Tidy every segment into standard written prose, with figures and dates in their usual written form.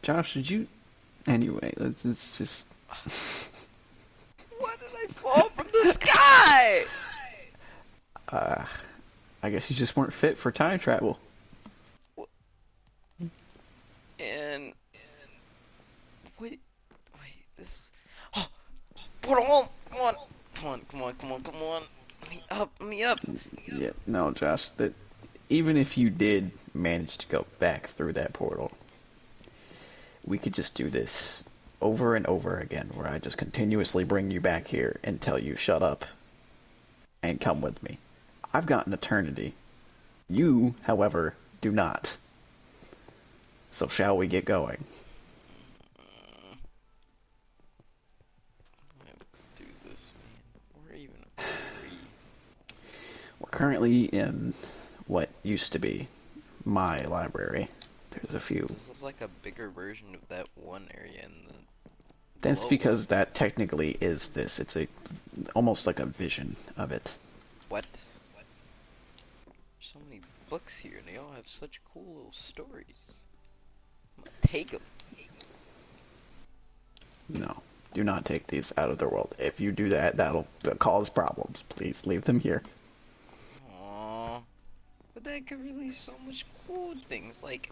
Josh, did you? Anyway, it's just. Why did I fall from the sky? Uh, I guess you just weren't fit for time travel. And wait, this. Oh, portal! Come on, come on, come on, come on, come on! Let me up, let me up. Yeah, no, Josh. That even if you did manage to go back through that portal, we could just do this over and over again, where I just continuously bring you back here and tell you shut up and come with me. I've got an eternity. You, however, do not. So shall we get going? I do this, man. Where even are we? We're currently in what used to be my library. There's a few. This is like a bigger version of that one area in the That's below one. because that technically is this. It's a almost like a vision of it. What? So many books here, and they all have such cool little stories. I'm gonna take them. No, do not take these out of the world. If you do that, that'll cause problems. Please leave them here. Aww. But that could release so much cool things, like.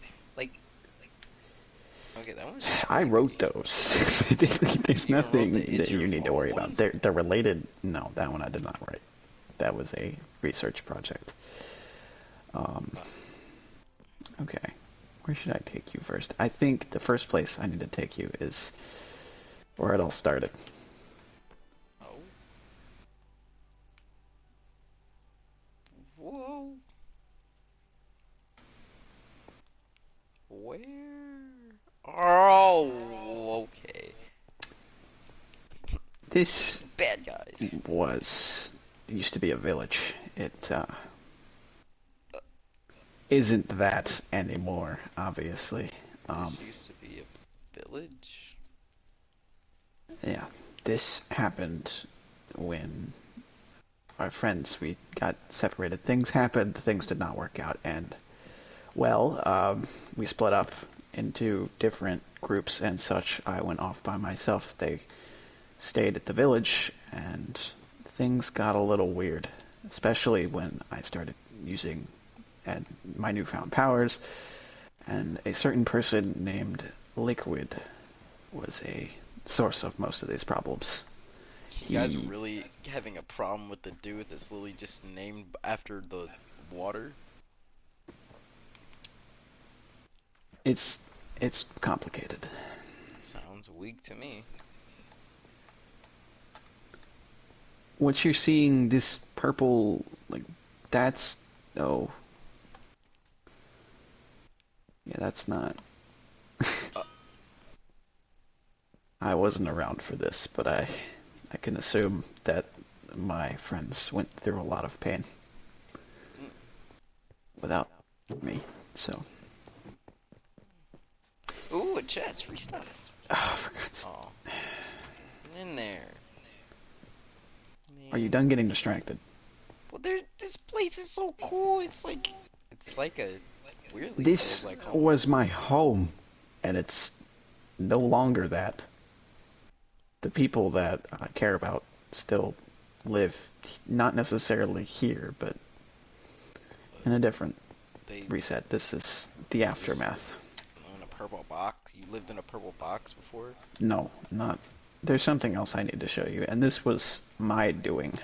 Okay, that one's just I wrote creepy. those. There's You even wrote nothing the It's that Your you need to Fault worry about. one? They're related. No, that one I did not write. That was a research project. Um, Uh, okay. Where should I take you first? I think the first place I need to take you is where it all started. oh. Whoa. Where? Oh, okay. This Bad guys. was used to be a village. It isn't that anymore, obviously. Um, This used to be a village. yeah, this happened when our friends we got separated. Things happened. Things did not work out, and well, we split up into different groups and such. I went off by myself. They stayed at the village, and things got a little weird, especially when I started using and my newfound powers, and a certain person named Liquid was a source of most of these problems. You guys He, really having a problem with the dude that's literally just named after the water? it's it's complicated. Sounds weak to me. What you're seeing, this purple, like, that's, oh, yeah, that's not. Uh, I wasn't around for this, but I can assume that my friends went through a lot of pain mm, without me. So, ooh, a chest, free stuff. oh, for God's, Oh, get in there, are you man. done getting distracted? Well, this place is so cool. It's like a weirdly feels This like home. was my home, and it's no longer that. The people that I care about still live, not necessarily here, but But in a different they reset. This is the they just aftermath. in a purple box. You lived in a purple box before? No, not. There's something else I need to show you, and this was my doing.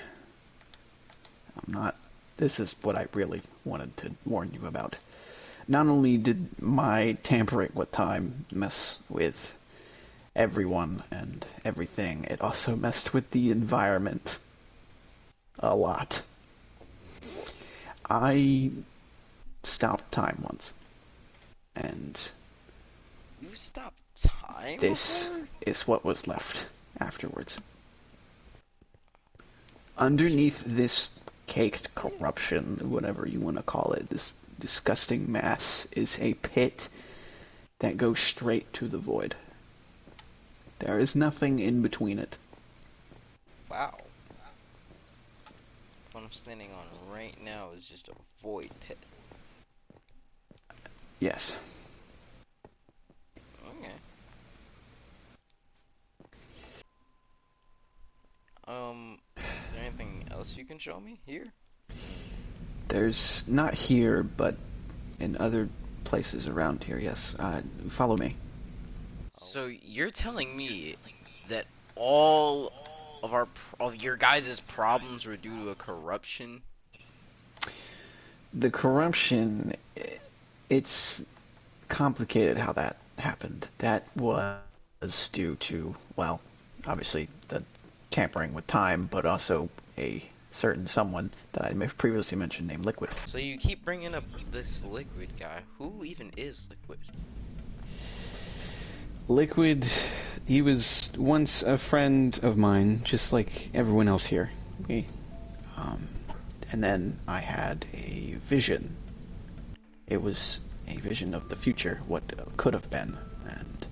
I'm not. This is what I really wanted to warn you about. Not only did my tampering with time mess with everyone and everything, it also messed with the environment a lot. I stopped time once, and You stopped time this before? is what was left afterwards. I'm sure. Underneath this caked corruption, whatever you want to call it, this disgusting mass, is a pit that goes straight to the void. There is nothing in between it. Wow. What I'm standing on right now is just a void pit. Yes. Okay. can show me here? There's not here, but in other places around here, yes. Follow me. So you're telling me that all of your guys' problems were due to a corruption? The corruption, it's complicated how that happened. That was due to, well, obviously the tampering with time, but also a certain someone that I previously mentioned named Liquid. So you keep bringing up this Liquid guy. Who even is Liquid? Liquid, he was once a friend of mine, just like everyone else here. We, and then I had a vision. It was a vision of the future, what could have been, and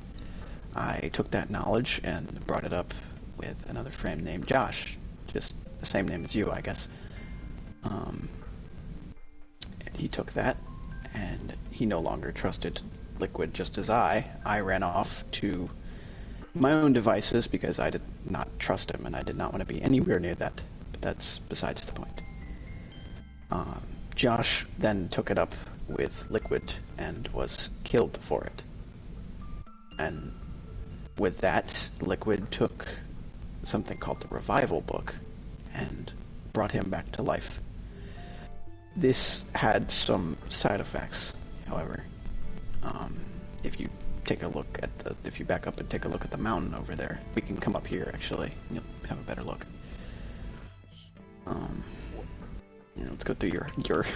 I took that knowledge and brought it up with another friend named Josh, just the same name as you, I guess. And he took that, and he no longer trusted Liquid just as I ran off to my own devices because I did not trust him and I did not want to be anywhere near that. But that's besides the point. Josh then took it up with Liquid and was killed for it. And with that, Liquid took something called the Revival Book and brought him back to life. This had some side effects, however. If you take a look at if you back up and take a look at the mountain over there, we can come up here actually. You'll have a better look. Let's go through your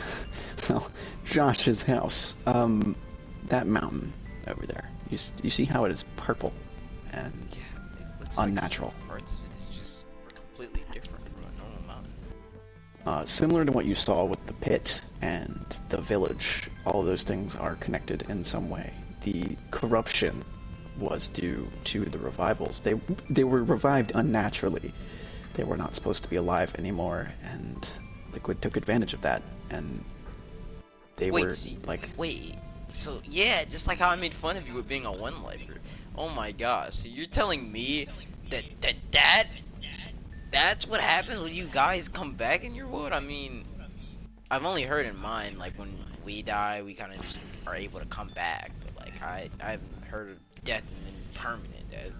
well, Josh's house. That mountain over there. You see how it is purple and Yeah, it looks unnatural. like parts of it is just completely different from a normal mountain. Similar to what you saw with the pit and the village, all of those things are connected in some way. The corruption was due to the revivals. They were revived unnaturally. They were not supposed to be alive anymore, and Liquid took advantage of that, and they were like... Wait, so yeah, just like how I made fun of you with being a one-lifer. Oh my gosh, so you're telling me that's what happens when you guys come back in your wood? I mean, I've only heard in mine, like when we die, we kind of just are able to come back. But like, I've heard of death and then permanent death.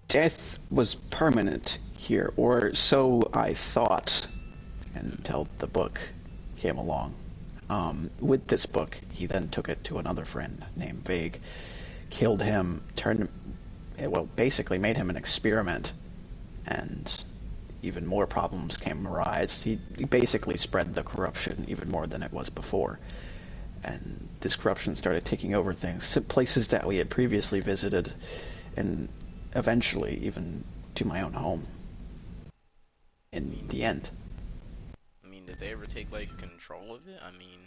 Death was permanent here, or so I thought, until the book came along. With this book, he then took it to another friend named Vague, killed him, basically made him an experiment, and even more problems came arise. He basically spread the corruption even more than it was before. And this corruption started taking over things, places that we had previously visited, and eventually even to my own home. In the end. I mean, did they ever take, like, control of it? I mean...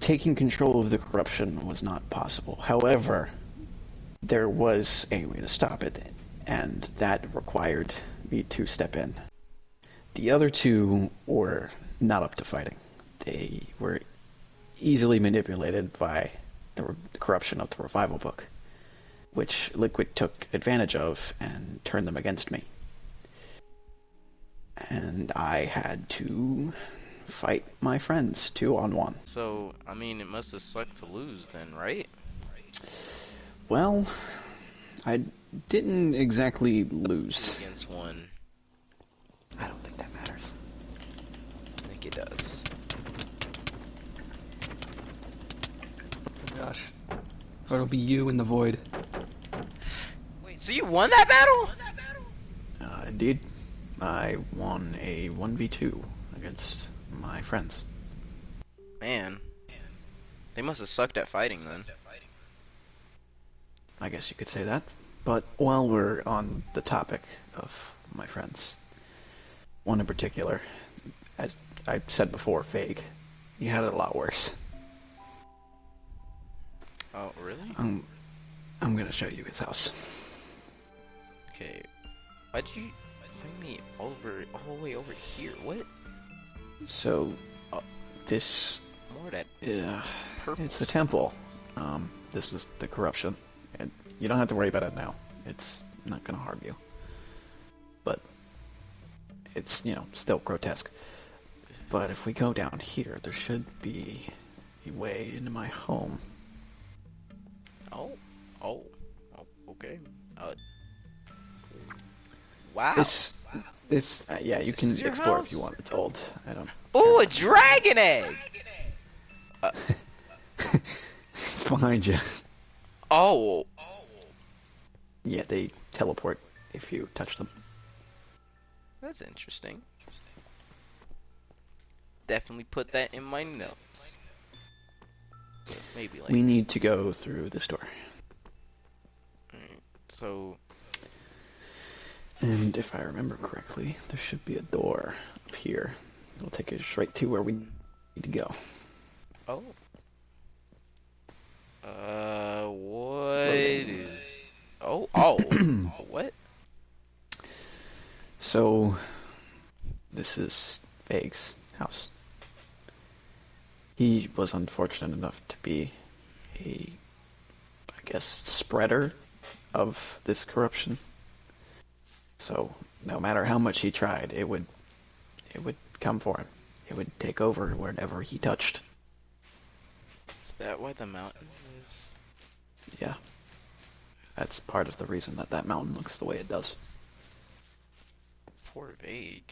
Taking control of the corruption was not possible. However, there was a way to stop it, and that required me to step in. The other two were not up to fighting. They were easily manipulated by the corruption of the Revival Book, which Liquid took advantage of and turned them against me. And I had to fight my friends 2-on-1. So, I mean, it must have sucked to lose then, right? Well, I didn't exactly lose. Against one. I don't think that matters. I think it does. Oh gosh. It'll be you in the void. Wait, so you won that battle? Indeed. I won a 1v2 against my friends. Man. They must have sucked at fighting then. I guess you could say that. But while we're on the topic of my friends, one in particular, as I said before, Vague, he had it a lot worse. Oh, really? I'm gonna show you his house. Okay. Why'd you bring me all the way over here? What? So, this... More that it's the temple. This is the corruption. And you don't have to worry about it now. It's not gonna harm you. But it's, still grotesque. But if we go down here, there should be a way into my home. Oh, oh, oh, okay. Uh, wow. Yeah, you This can is your explore if you house? want. It's old. I don't Oh, care a dragon egg! Uh, It's behind you. oh, Yeah, they teleport if you touch them. that's interesting. Definitely put that in my notes. Maybe like, We need to go through this door. alright, so, And if I remember correctly, there should be a door up here. It'll take us right to where we need to go. oh. What Loading. is... Oh, what? So, this is Vague's house. He was unfortunate enough to be a, I guess, spreader of this corruption. So, no matter how much he tried, it would come for him. It would take over wherever he touched. Is that why the mountain is... Yeah. That's part of the reason that mountain looks the way it does. Poor Vague.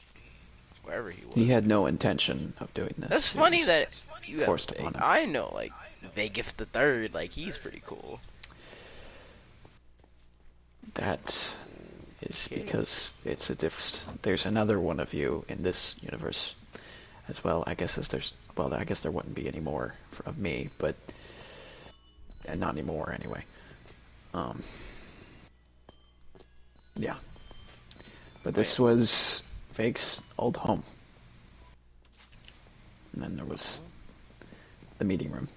Wherever he was. He had no intention of doing this. That's It funny was that you have forced Vague. upon him. I know, like, Vegas the Third, like, he's pretty cool. That is Okay. because there's another one of you in this universe as well. I guess I guess there wouldn't be any more of me, but and not anymore anyway. Yeah. But this was Vague's old home. And then there was the meeting room.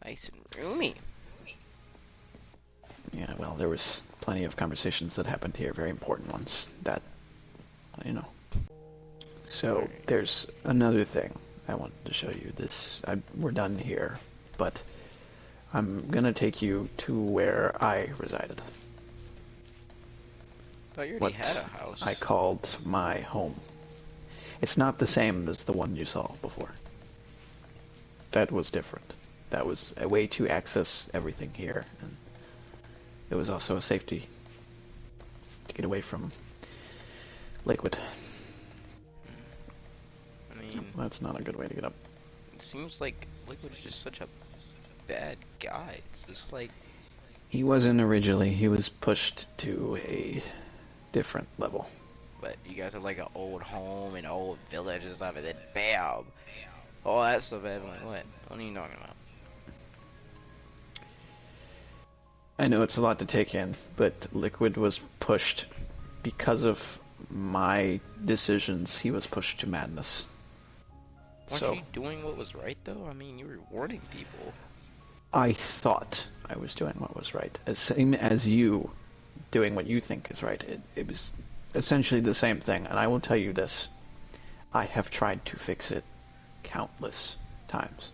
Nice and roomy. Yeah, well, there was plenty of conversations that happened here, very important ones that, So, there's another thing I wanted to show you. We're done here, but I'm gonna take you to where I resided. Thought you already What had a house. I called my home. It's not the same as the one you saw before. That was different. That was a way to access everything here, and it was also a safety to get away from Liquid. I mean, That's not a good way to get up. it seems like Liquid is just such a bad guy. It's just like, He wasn't originally. He was pushed to a different level. but you guys have like an old home and old village and stuff, and then bam, all that stuff. I'm like, what? What are you talking about? I know it's a lot to take in, but Liquid was pushed because of my decisions. He was pushed to madness. Weren't So you doing what was right though? I mean, you were warning people. I thought I was doing what was right, as same as you doing what you think is right. It was essentially the same thing, and I will tell you this: I have tried to fix it countless times,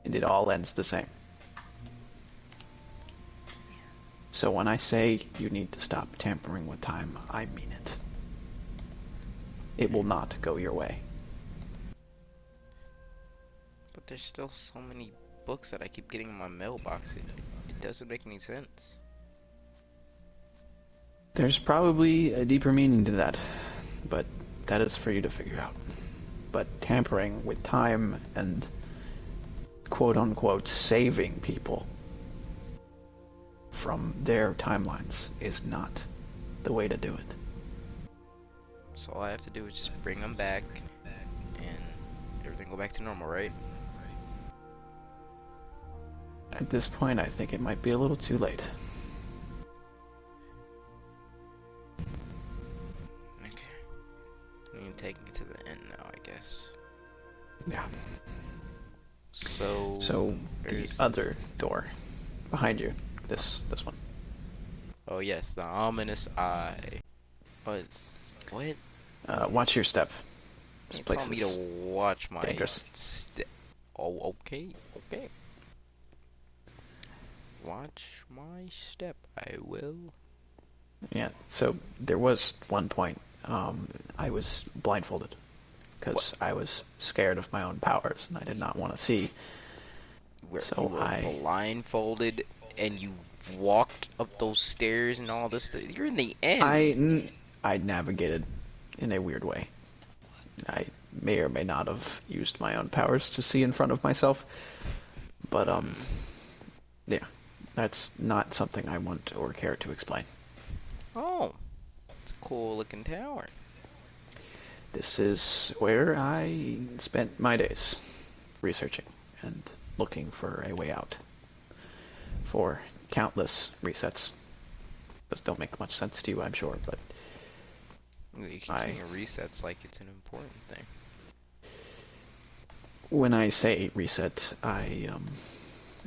and it all ends the same. So when I say you need to stop tampering with time, I mean it. It will not go your way. But there's still so many books that I keep getting in my mailbox. It doesn't make any sense. There's probably a deeper meaning to that, but that is for you to figure out. But tampering with time and quote-unquote saving people from their timelines is not the way to do it. So all I have to do is just bring them back, and everything go back to normal, right? At this point, I think it might be a little too late. Okay. You can take me to the end now, I guess. Yeah. So the where's other this? door behind you, this one. Oh yes, the ominous eye. What? What? Watch your step. This You place tell me is to watch my dangerous. step. Oh, okay, okay. Watch my step. I will. Yeah, so there was one point I was blindfolded What? because I was scared of my own powers and I did not want to see. Where you So were blindfolded and you walked up those stairs and all this? You're in the end. I navigated in a weird way. I may or may not have used my own powers to see in front of myself, but Hmm. yeah, that's not something I want or care to explain. Oh, it's a cool looking tower. This is where I spent my days researching and looking for a way out for countless resets. Those don't make much sense to you, I'm sure, but You keep I, saying resets like it's an important thing. when I say reset,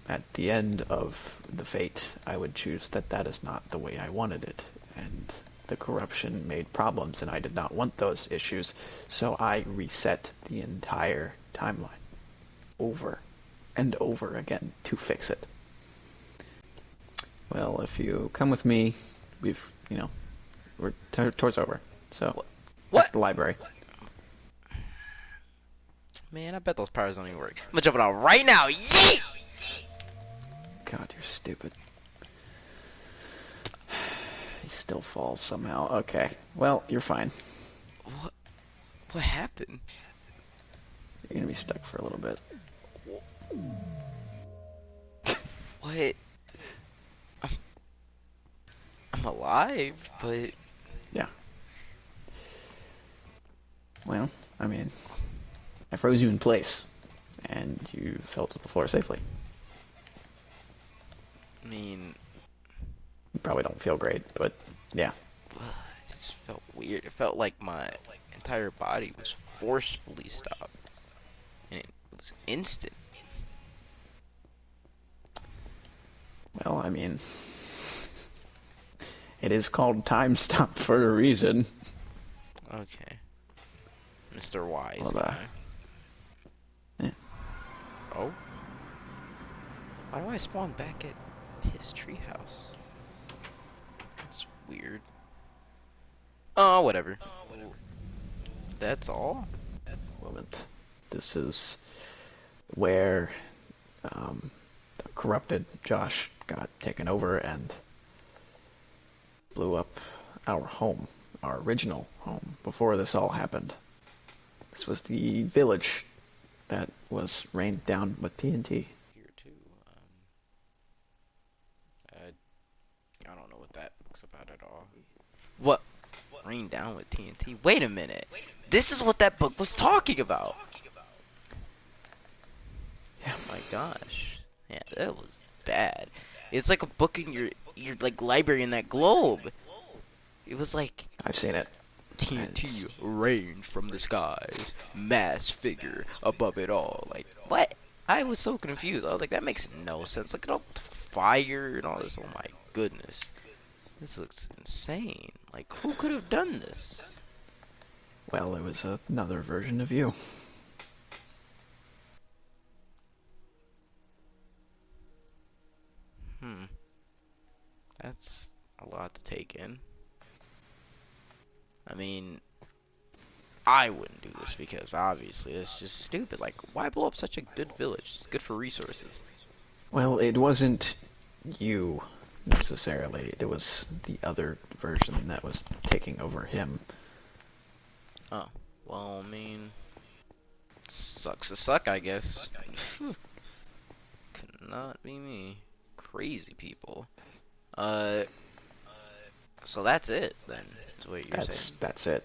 at the end of the fate, I would choose that that is not the way I wanted it, and the corruption made problems, and I did not want those issues, so I reset the entire timeline over and over again to fix it. Well, if you come with me, we're towards over. So, What? back What? to the library. Man, I bet those powers don't even work. I'm gonna jump it out right now. Yeet! God, you're stupid. He still falls somehow. Okay. Well, you're fine. What? What happened? You're gonna be stuck for a little bit. What? I'm alive, but Yeah. Well, I mean, I froze you in place, and you fell to the floor safely. I mean, You probably don't feel great, but yeah. it just felt weird. It felt like my entire body was forcefully stopped, and it was instant. Well, I mean, it is called time stop for a reason. Okay, Mr. Wise Well, Guy. yeah. Oh, why do I spawn back at his treehouse? That's weird. Oh, whatever. That's all? Moment. This is where the corrupted Josh got taken over and blew up our home, our original home, before this all happened. This was the village that was rained down with TNT. Here too. I don't know what that looks about at all. What? Rain down with TNT? Wait a minute. This is what that book was talking about. Yeah, My gosh. Yeah, that was bad. It's like a book in your like library in that globe. It was like I've seen it. TNT It's, rains from the skies, mass figure above it all. Like what? I was so confused. I was like, that makes no sense. Look at all the fire and all this. Oh my goodness, this looks insane. Like who could have done this? well, it was another version of you. Hmm, that's a lot to take in. I mean, I wouldn't do this because obviously it's just stupid. Like, why blow up such a good village? It's good for resources. Well, it wasn't you necessarily. It was the other version that was taking over him. Oh, well, I mean, sucks to suck, I guess. Could not be me. Crazy people. Uh, so that's it then, is what you're saying. That's it.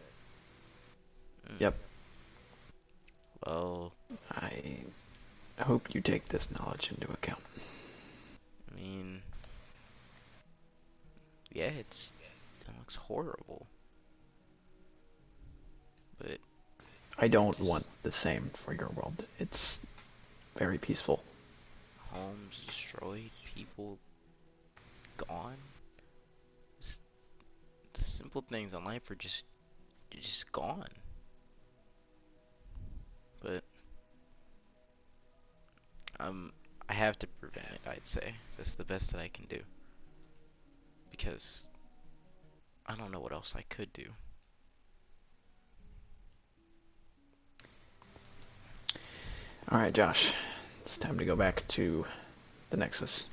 Mm. Yep. Well, I hope you take this knowledge into account. I mean, yeah, it looks horrible. But I don't just want the same for your world. It's very peaceful. homes destroyed, people gone. The simple things in life are just gone. But I have to prevent it. I'd say that's the best that I can do because I don't know what else I could do. All right, Josh. It's time to go back to the Nexus.